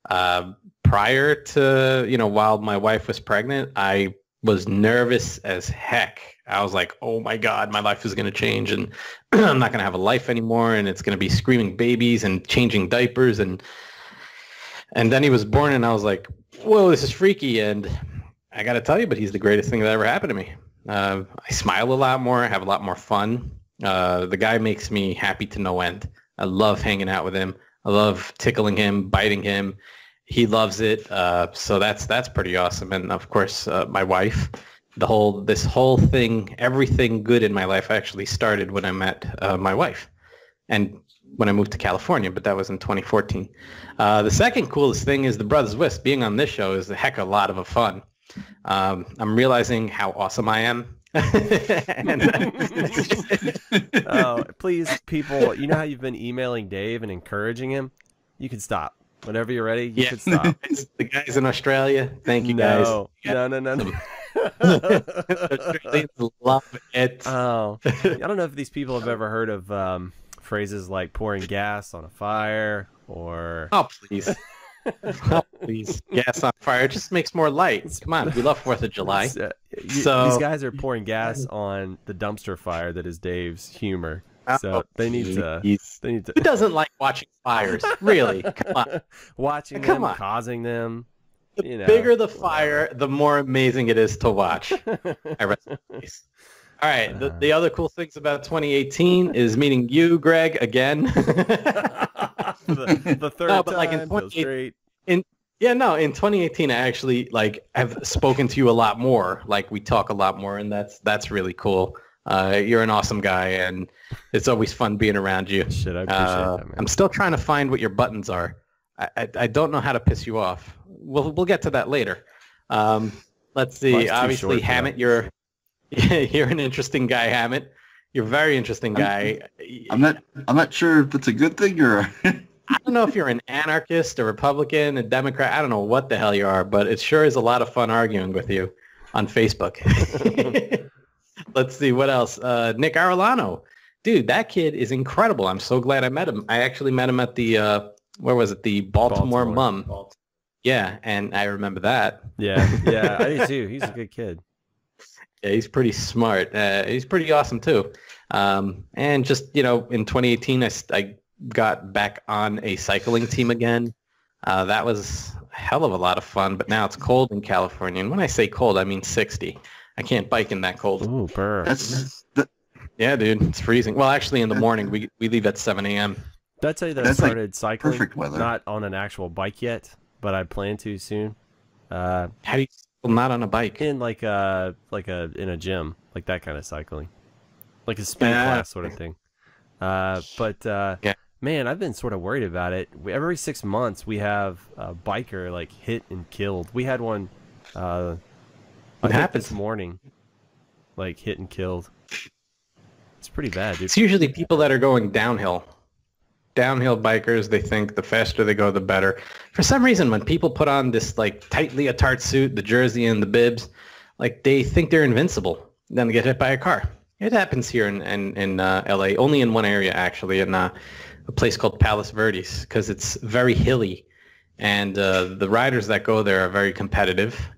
prior to, while my wife was pregnant. I was nervous as heck. I was like, oh my God, my life is going to change and I'm not going to have a life anymore and it's going to be screaming babies and changing diapers. And then he was born and I was like, whoa, this is freaky. And I got to tell you, but he's the greatest thing that ever happened to me. I smile a lot more. I have a lot more fun. The guy makes me happy to no end. I love hanging out with him. I love tickling him, biting him. He loves it. So that's pretty awesome. And of course, my wife, this whole thing, everything good in my life actually started when I met my wife and when I moved to California, but that was in 2014. The second coolest thing is the Brothers WISP. Being on this show is a heck of a lot of fun. I'm realizing how awesome I am. Oh, please, people, you know how you've been emailing Dave and encouraging him? You can stop. Whenever you're ready, you can stop. The guys in Australia, thank you guys. No. Australians love it. Oh, I don't know if these people have ever heard of phrases like pouring gas on a fire or... Oh, please. Oh, please. Gas on fire. It just makes more light. Come on. We love 4th of July. So these guys are pouring gas on the dumpster fire that is Dave's humor. So they need to. Who doesn't like watching fires? Really? Come on. Watching them, causing them. The bigger the fire, the more amazing it is to watch. I rest in peace. All right. The other cool things about 2018 is meeting you, Greg, again. the third time. Like in 2018, in 2018, I actually have spoken to you a lot more. Like we talk a lot more, and that's really cool. You're an awesome guy, and it's always fun being around you. Shit, I appreciate that, man. I'm still trying to find what your buttons are. I don't know how to piss you off. We'll get to that later. Let's see. Life's obviously, Hammett, you're an interesting guy, Hammett. You're a very interesting guy. I'm not sure if it's a good thing or. I don't know if you're an anarchist, a Republican, a Democrat. I don't know what the hell you are, but it sure is a lot of fun arguing with you on Facebook. Let's see what else. Nick Arellano, dude, that kid is incredible. I'm so glad I met him. I actually met him at the where was it? The Baltimore Mum. Yeah, and I remember that. Yeah, I do too. He's a good kid. Yeah, he's pretty smart. He's pretty awesome too. And just in 2018, I got back on a cycling team again. That was a hell of a lot of fun. But now it's cold in California, and when I say cold, I mean 60. I can't bike in that cold. Ooh, burr. Yeah, dude, it's freezing. Well, actually, in the morning, we leave at 7 a.m. Did I tell you that I started cycling? Perfect weather. Not on an actual bike yet, but I plan to soon. How do you not on a bike? In in a gym, like that kind of cycling, like a spin class sort of thing. Yeah. Man, I've been sort of worried about it. Every 6 months, we have a biker hit and killed. We had one. What happened this morning? Hit and killed. It's pretty bad, dude. It's usually people that are going downhill. Downhill bikers, they think the faster they go, the better. For some reason, when people put on this tight leotard suit, the jersey and the bibs, they think they're invincible. Then they get hit by a car. It happens here in LA, only in one area actually, in a place called Palos Verdes, because it's very hilly, and the riders that go there are very competitive.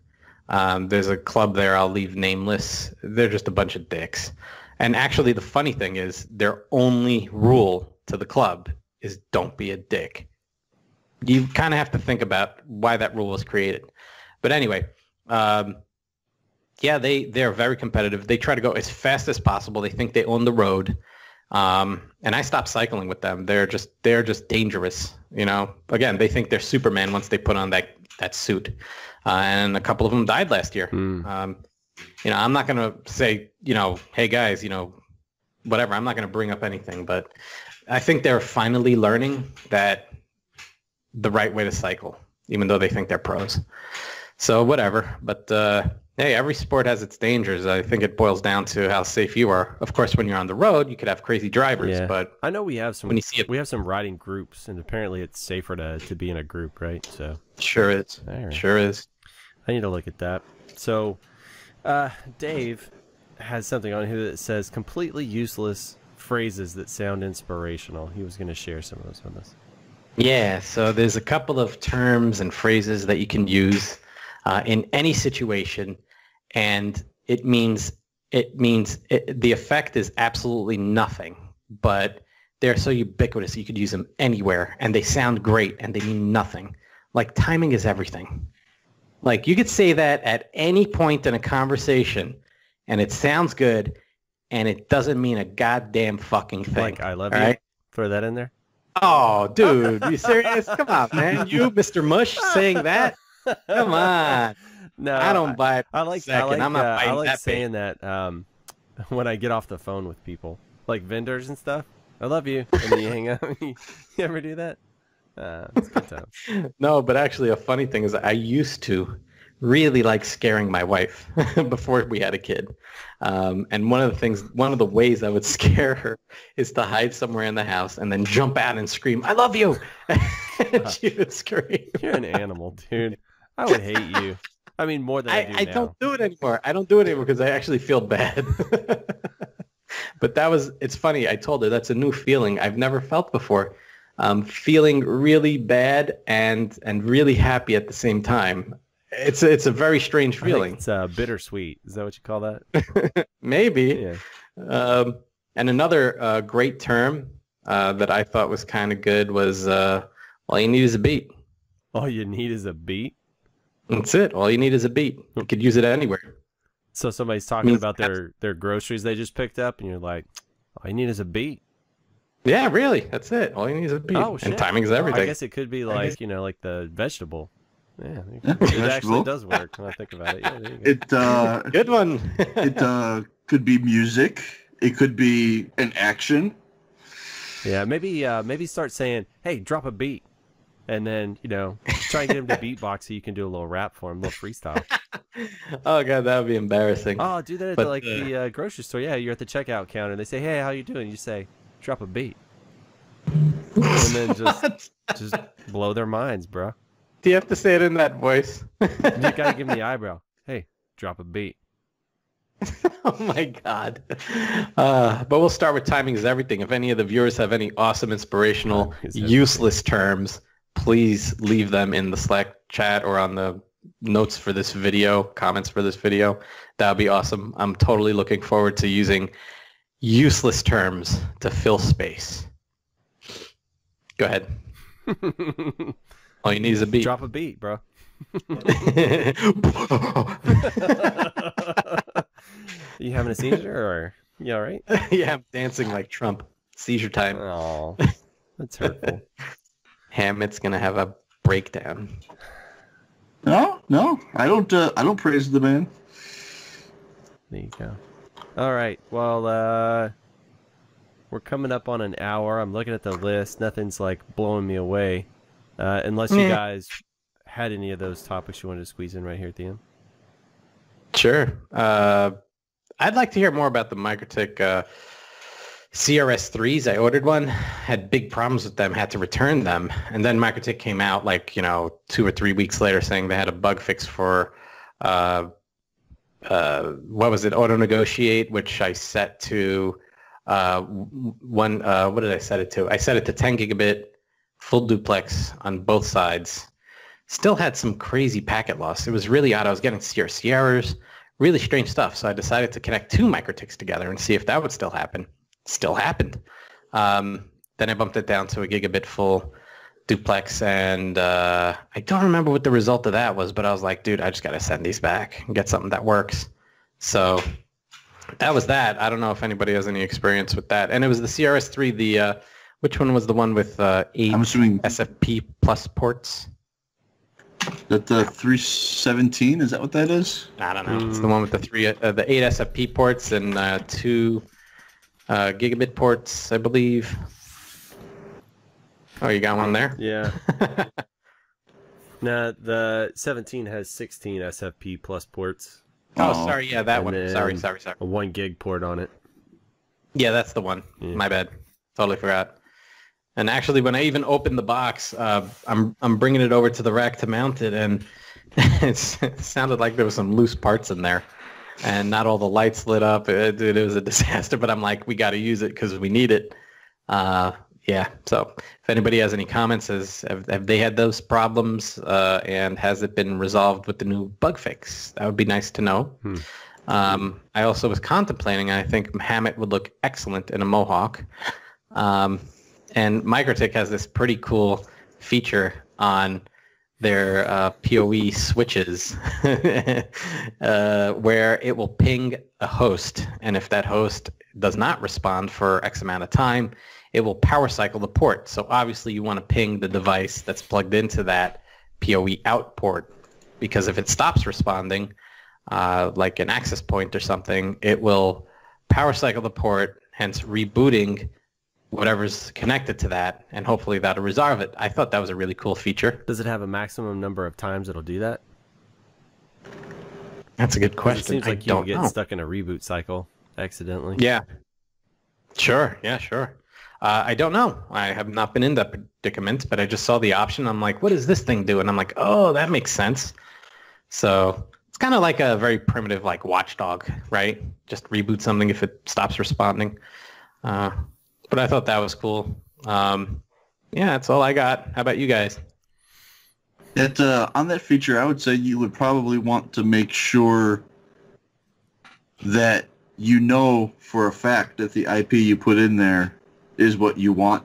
There's a club there, I'll leave nameless. They're just a bunch of dicks. And actually, the funny thing is, their only rule to the club is don't be a dick. You kind of have to think about why that rule was created. But anyway, they're very competitive. They try to go as fast as possible. They think they own the road. And I stopped cycling with them. They're just dangerous. You know, again, they think they're Superman once they put on that suit. And a couple of them died last year. You know, I'm not going to say, you know, hey guys, you know, whatever. I'm not going to bring up anything, but I think they're finally learning that the right way to cycle, even though they think they're pros. So whatever. But hey, every sport has its dangers. I think it boils down to how safe you are. Of course, when you're on the road, you could have crazy drivers. But I know we have some. When you see it, we have some riding groups, and apparently it's safer to be in a group, right? So sure is. Right. Sure is. I need to look at that. So Dave has something on here that says completely useless phrases that sound inspirational. He was going to share some of those with us. Yeah, so there's a couple of terms and phrases that you can use in any situation, and the effect is absolutely nothing, but they're so ubiquitous you could use them anywhere, and they sound great, and they mean nothing. Like, timing is everything. Like, you could say that at any point in a conversation, and it sounds good, and it doesn't mean a goddamn fucking thing. Like, I love you. Right? Throw that in there. Oh, dude, you serious? Come on, man. You, Mr. Mush, saying that? Come on. No, I don't buy it. I like saying that when I get off the phone with people, like vendors and stuff. I love you, and then you hang up. You ever do that? It's a good time. No, but actually, a funny thing is, I used to really like scaring my wife before we had a kid. And one of the ways I would scare her is to hide somewhere in the house and then jump out and scream, "I love you!" And she would scream. You're an animal, dude. I would hate you. I mean, more than I do now. I don't do it anymore. I don't do it anymore because I actually feel bad. But it's funny. I told her that's a new feeling I've never felt before. Feeling really bad and really happy at the same time. It's a very strange feeling. It's bittersweet. Is that what you call that? Maybe. Yeah. And another great term that I thought was kind of good was all you need is a beat. All you need is a beat? That's it. All you need is a beat. You could use it anywhere. So somebody's talking about their groceries they just picked up, and you're like, all you need is a beat. Yeah, really. That's it. All you need is a beat. Oh, shit. And timing is everything. I guess it could be like, like the vegetable. Yeah, it actually does work when I think about it. Yeah, there you go. Good one. It could be music. It could be an action. Yeah, maybe start saying, "Hey, drop a beat," and then try and get him to beatbox so you can do a little rap for him, a little freestyle. Oh god, that would be embarrassing. Oh, do that at the grocery store. Yeah, you're at the checkout counter. They say, "Hey, how you doing?" You say, "Drop a beat," and then just blow their minds, bro. Do you have to say it in that voice? You gotta give me the eyebrow. Hey, drop a beat. Oh my god. But we'll start with timing is everything. If any of the viewers have any awesome, inspirational, useless terms, please leave them in the Slack chat or on the notes for this video, comments for this video. That would be awesome. I'm totally looking forward to using useless terms to fill space. Go ahead. All you need is a beat. Drop a beat, bro. You having a seizure or you all right? Yeah, I'm dancing like Trump. Seizure time. Oh, that's hurtful. Hammett's gonna have a breakdown. No, I don't praise the man. There you go. All right. Well, we're coming up on an hour. I'm looking at the list. Nothing's like blowing me away. Unless you guys had any of those topics you wanted to squeeze in right here at the end. Sure. I'd like to hear more about the Mikrotik CRS3s. I ordered one, had big problems with them, had to return them. And then Mikrotik came out 2 or 3 weeks later saying they had a bug fix for, what was it, auto negotiate, which I set to what did I set it to? I set it to 10 gigabit, full duplex on both sides. Still had some crazy packet loss. It was really odd. I was getting CRC errors, really strange stuff. So I decided to connect 2 Mikrotiks together and see if that would still happen. Still happened. Then I bumped it down to a gigabit full duplex, and I don't remember what the result of that was, but I was like, dude, I just got to send these back and get something that works. So That was that. I don't know if anybody has any experience with that. And it was the CRS3. The which one was the one with 8 I'm assuming SFP plus ports? that the 317, is that what that is? I don't know. It's the one with the 8 SFP ports and 2 gigabit ports, I believe. Oh, you got one there? Yeah. Nah, the 17 has 16 SFP plus ports. Oh, sorry. Yeah, that And one. then Sorry. A 1 gig port on it. Yeah, that's the one. Yeah. My bad. Totally forgot. And actually, when I even opened the box, I'm bringing it over to the rack to mount it, and it sounded like there was some loose parts in there, and not all the lights lit up. It was a disaster, but I'm like, we got to use it because we need it. Yeah. So if anybody has any comments, have they had those problems, and has it been resolved with the new bug fix? That would be nice to know. I also was contemplating, I think Hammett would look excellent in a mow-hawk. And Mikrotik has this pretty cool feature on their PoE switches where it will ping a host. And if that host does not respond for X amount of time, it will power cycle the port. So obviously you want to ping the device that's plugged into that PoE out port, because if it stops responding, like an access point or something, it will power cycle the port, hence rebooting whatever's connected to that, and hopefully that'll resolve it. I thought that was a really cool feature. Does it have a maximum number of times it'll do that? That's a good question. It seems like I you don't get know. stuck in a reboot cycle accidentally. Yeah. Sure. Yeah, sure. I don't know. I have not been in that predicament, but I just saw the option. I'm like, what does this thing do? And I'm like, oh, that makes sense. So it's kind of like a very primitive, like watchdog, right? Just reboot something if it stops responding. But I thought that was cool. Yeah, that's all I got. How about you guys? On that feature, I would say you would probably want to make sure that you know for a fact that the IP you put in there is what you want.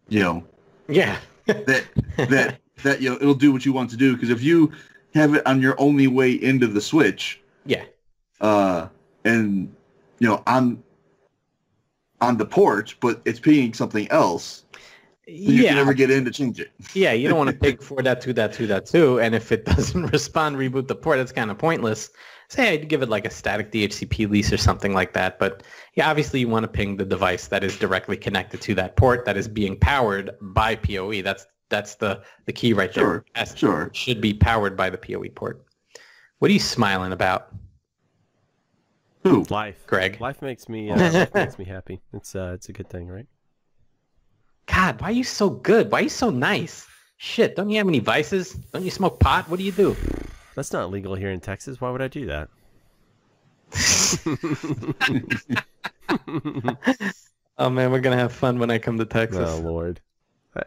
You know. Yeah. that you know, it'll do what you want to do. Because if you have it on your only way into the switch. Yeah. And you know on the port, but it's pinging something else. You can never get in to change it. Yeah, you don't want to ping 4.2.2.2, and if it doesn't respond, reboot the port. That's kind of pointless. Say I'd give it like a static DHCP lease or something like that. But yeah, obviously you want to ping the device that is directly connected to that port that is being powered by PoE. That's the key right there. Sure. It should be powered by the PoE port. What are you smiling about? Who? Life. Greg. Life makes me happy. It's a good thing, right? God, why are you so good? Why are you so nice? Shit, don't you have any vices? Don't you smoke pot? What do you do? That's not legal here in Texas. Why would I do that? Oh man, we're gonna have fun when I come to Texas. Oh Lord.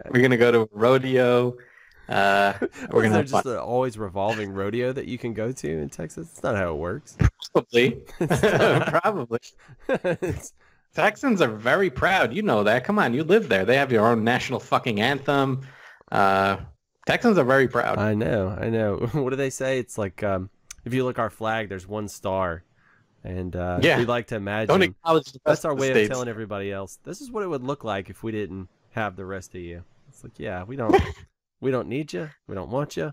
We're gonna go to a rodeo. We're gonna have just fun. an always revolving rodeo that you can go to in Texas. That's not how it works. Probably. Probably. Texans are very proud. You know that. Come on, you live there. They have your own national fucking anthem. Texans are very proud. I know. What do they say? It's like if you look our flag, there's one star. And we like to imagine Don't acknowledge the that's our rest of way the of states. telling everybody else, this is what it would look like if we didn't have the rest of you. It's like, yeah, we don't need you. We don't want you.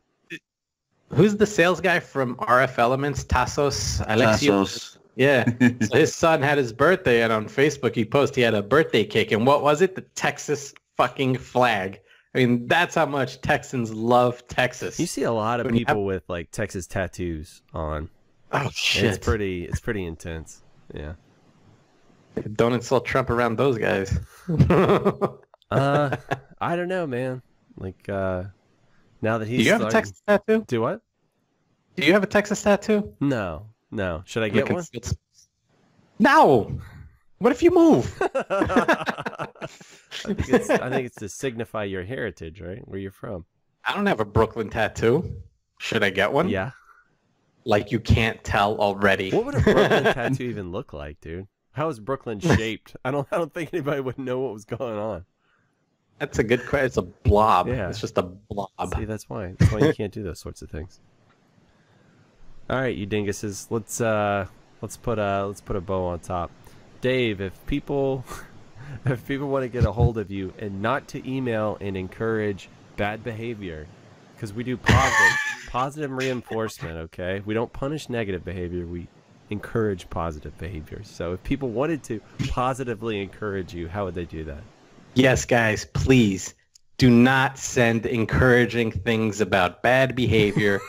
Who's the sales guy from RF Elements? Tassos. Yeah. So his son had his birthday, and on Facebook he posted he had a birthday cake. And what was it? The Texas fucking flag. I mean, that's how much Texans love Texas. You see a lot of people with like Texas tattoos on. Oh shit! It's pretty intense. Yeah. Don't insult Trump around those guys. I don't know, man. Like now that he's Do you have a Texas tattoo? Do what? Do you have a Texas tattoo? No. Should I get one? No. What if you move? I think it's to signify your heritage, right? Where you're from. I don't have a Brooklyn tattoo. Should I get one? Yeah. Like you can't tell already. What would a Brooklyn tattoo even look like, dude? How is Brooklyn shaped? I don't think anybody would know what was going on. That's a good question. It's a blob. Yeah. It's just a blob. See, that's why. That's why you can't do those sorts of things. All right, you dinguses. Let's let's put a bow on top. Dave, if people want to get a hold of you, and not to email and encourage bad behavior, because we do positive reinforcement, okay? We don't punish negative behavior, we encourage positive behavior. So if people wanted to positively encourage you, how would they do that? Yes, guys, please do not send encouraging things about bad behavior.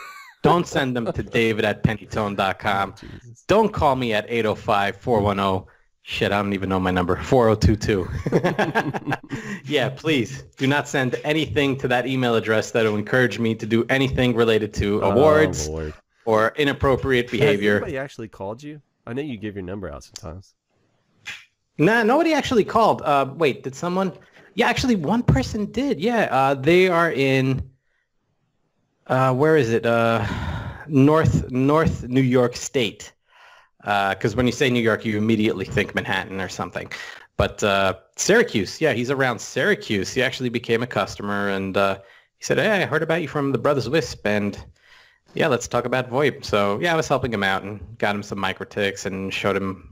Don't send them to david@pennytone.com. Don't call me at 805-410. Shit, I don't even know my number. 4022. Yeah, please do not send anything to that email address that will encourage me to do anything related to awards or inappropriate behavior. Has anybody actually called you? I know you give your number out sometimes. Nah, nobody actually called. Wait, did someone? Yeah, actually, one person did. Yeah, they are in. Where is it? North New York State. Because when you say New York, you immediately think Manhattan or something. But Syracuse, yeah, he's around Syracuse. He actually became a customer, and he said, "Hey, I heard about you from the Brothers WISP, and yeah, let's talk about VoIP." So yeah, I was helping him out and got him some Mikrotiks and showed him,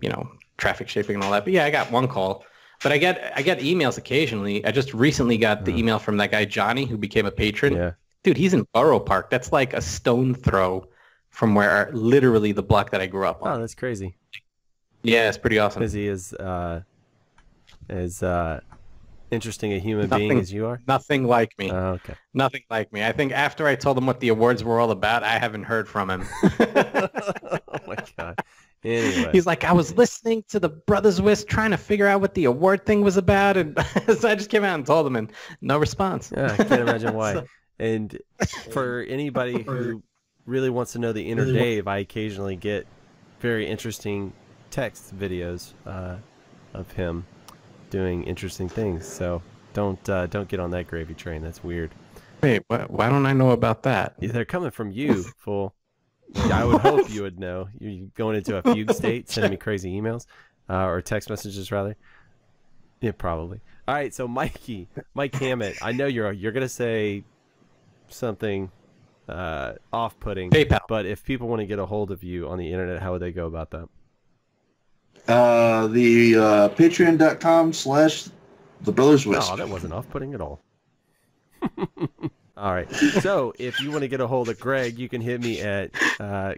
traffic shaping and all that. But yeah, I got one call. But I get emails occasionally. I just recently got the email from that guy Johnny, who became a patron. Yeah. Dude, he's in Borough Park. That's like a stone throw from where literally the block that I grew up on. Oh, that's crazy. Yeah, it's pretty awesome. Because he is as interesting a human being as you are? Nothing like me. Oh, okay. Nothing like me. I think after I told him what the awards were all about, I haven't heard from him. Oh, my God. Anyway. He's like, I was listening to the Brothers WISP trying to figure out what the award thing was about, and so I just came out and told him, and no response. Yeah, I can't imagine why. So, and for anybody who really wants to know the inner Dave, I occasionally get very interesting text videos of him doing interesting things. So don't get on that gravy train. That's weird. Wait, why don't I know about that? Yeah, they're coming from you, fool. I would hope you would know. You're going into a fugue state, sending me crazy emails or text messages rather. Yeah, probably. All right, so Mike Hammett, I know you're gonna say something off-putting, PayPal. But if people want to get a hold of you on the internet, how would they go about that? The patreon.com/TheBrothersWISP. No, that wasn't off-putting at all. All right. So if you want to get a hold of Greg, you can hit me at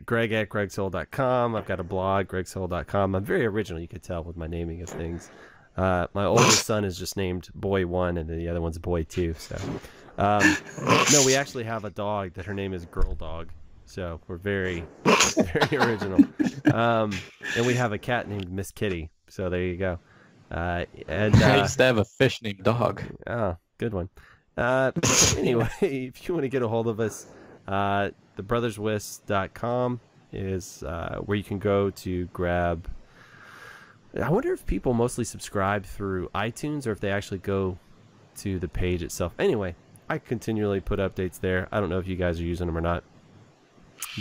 greg@gregsoul.com. I've got a blog, gregsoul.com. I'm very original, you could tell with my naming of things. My oldest son is just named Boy 1, and then the other one's Boy 2. So, no, we actually have a dog that her name is Girl Dog. So we're very, very original. And we have a cat named Miss Kitty. So there you go. I used to have a fish named Dog. Oh, good one. Anyway, if you want to get a hold of us, TheBrothersWISP.com is where you can go to grab. I wonder if people mostly subscribe through iTunes or if they actually go to the page itself. Anyway, I continually put updates there. I don't know if you guys are using them or not,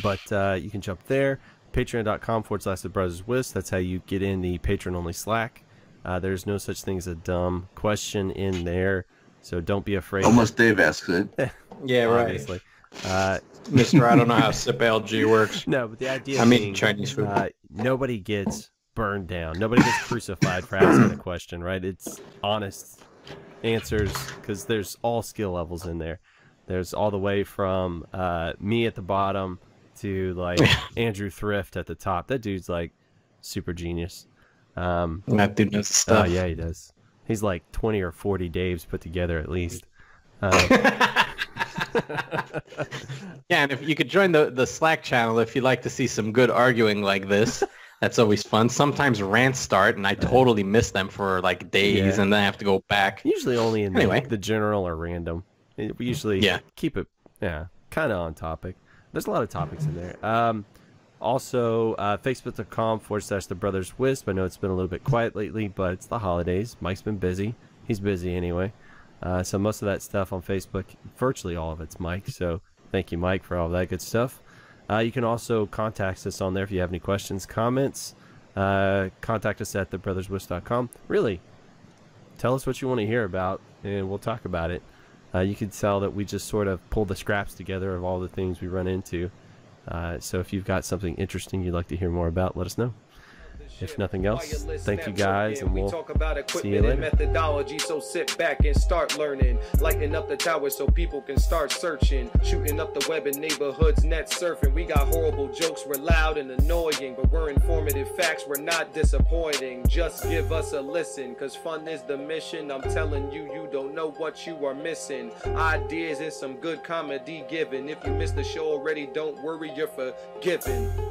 but you can jump there. Patreon.com/TheBrothersWISP. That's how you get in the patron-only Slack. There's no such thing as a dumb question in there. So don't be afraid. Unless Dave asks it. Yeah, right. Obviously. Mr. I don't know how SIP LG works. No, but the idea I'm being, eating Chinese food. Nobody gets burned down. Nobody gets crucified for asking a question, right? It's honest answers because there's all skill levels in there. There's all the way from me at the bottom to like Andrew Thrift at the top. That dude's like super genius. That dude knows stuff. Oh, yeah, he does. He's like 20 or 40 Daves put together at least. Yeah, and if you could join the Slack channel if you'd like to see some good arguing like this, that's always fun. Sometimes rants start, and I totally miss them for like days, and then I have to go back. Usually only in the general or random. We usually keep it kind of on topic. There's a lot of topics in there. Also, Facebook.com/TheBrothersWISP. I know it's been a little bit quiet lately, but it's the holidays. Mike's been busy. He's busy anyway. So most of that stuff on Facebook, virtually all of it's Mike. So thank you, Mike, for all of that good stuff. You can also contact us on there if you have any questions, comments. Contact us at TheBrothersWISP.com. Really, tell us what you want to hear about, and we'll talk about it. You can tell that we just sort of pull the scraps together of all the things we run into. So if you've got something interesting you'd like to hear more about, let us know. if nothing else, thank you guys, and we'll talk about see you equipment later. and methodology, so sit back and start learning. Lighting up the tower so people can start searching. Shooting up the web in neighborhoods, net surfing. We got horrible jokes, we're loud and annoying, but we're informative facts, we're not disappointing. Just give us a listen, cause fun is the mission. I'm telling you, you don't know what you are missing. Ideas and some good comedy given. If you missed the show already, don't worry, you're forgiven.